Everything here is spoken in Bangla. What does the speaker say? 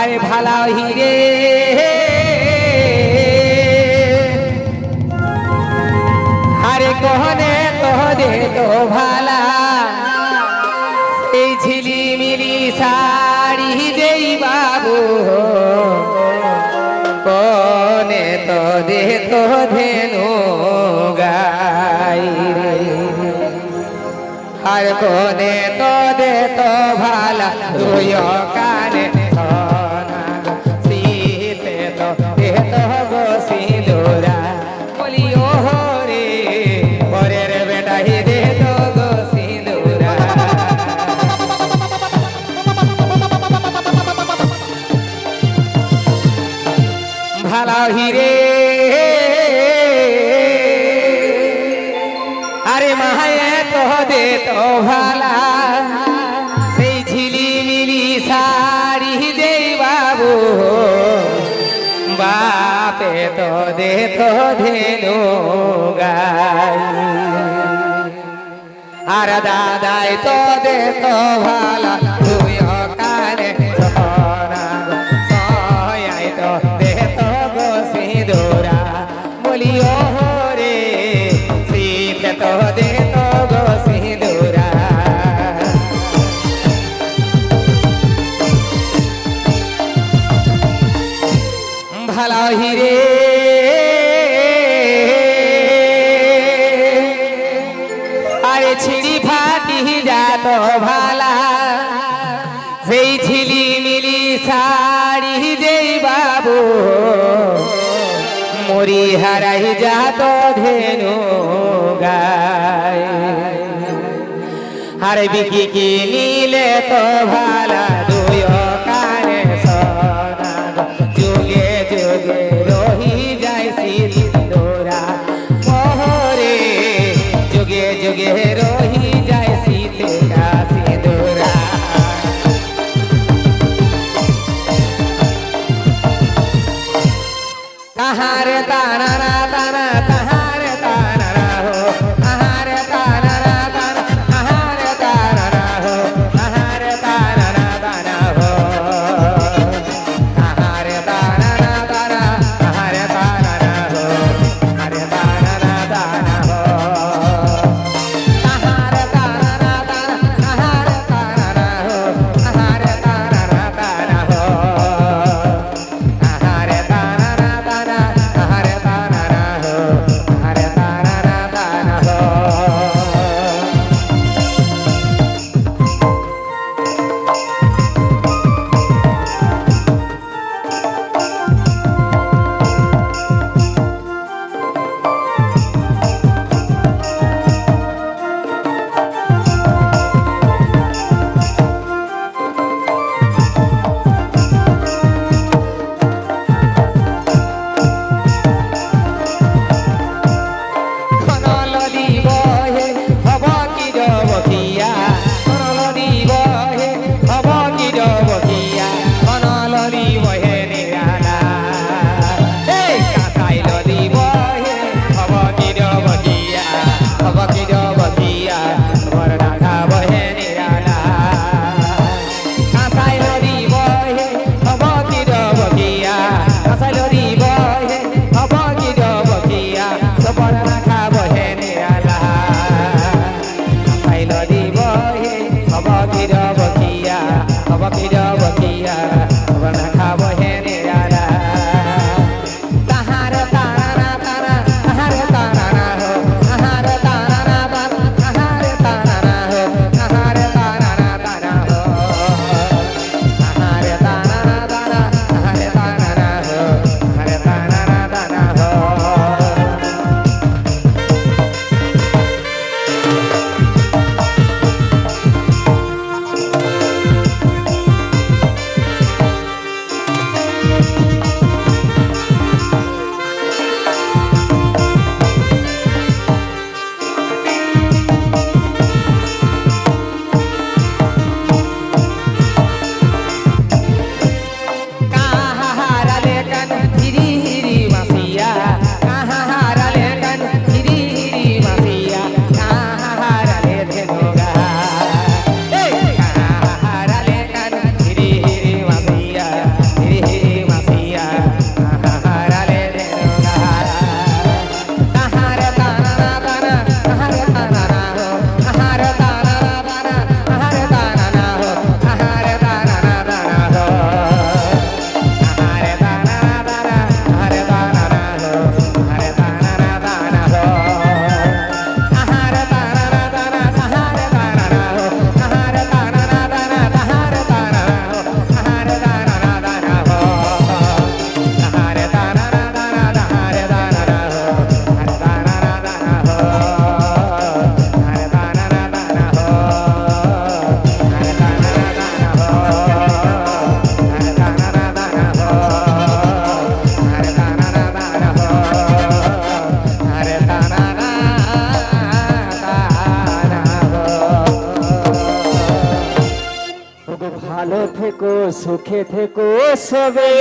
আরে ভালা হিরে আরে কহনে তো দে তো ভালা এই ঝিলিমিলি শাড়ি দেই বাবু কনে তো দে তো ধেনু গাই রে আর কনে তো দে তো ভালা তুই কানে সোনা শীতে তো দে তো গো সিঁদুরা বলি ও রে পরের বেটা হি দে তো গো সিঁদুরা ভালা হিরে আরে মায়ে তো দে তো ভালা সেই ঝিলিমিলি শাড়ি দেই বাবু বাপে তো দে তো ধেনু গাই আর দাদাই তো দে তো ভালা তুই কানে সোনা সয়াই তো দে তো গো সিঁদুরা বলি ও রে শীতে তো দে তো গো সিঁদুরা ভালা হিরে আরে ছিড়ি ফাটি যাত ভালা সেই ঝিলিমিলি শাড়ি যেই বাবু মরি হারাই যাত ধেনু গাই আরে বিকি কি নিলে তো ভালা দুই কানে সোনা যুগে যুগে রহি যায় সিঁদুরা মোহরে যুগে যুগে রহি যায় সিঁদুরা সিঁদুরা তাহারে তানা না তানা তাহারে তানা না হো তাহারে তানা না তানা তাহারে তানা না হো তাহারে তানা না তানা হো তাহারে তানা না তানা তাহারে তানা না হো তাহারে তানা না তানা হো তাহারে তানা না তানা তাহারে তানা না হো তাহারে তানা না তানা হো তাহারে তানা না তানা তাহারে তানা না সুখে থেকো সবে।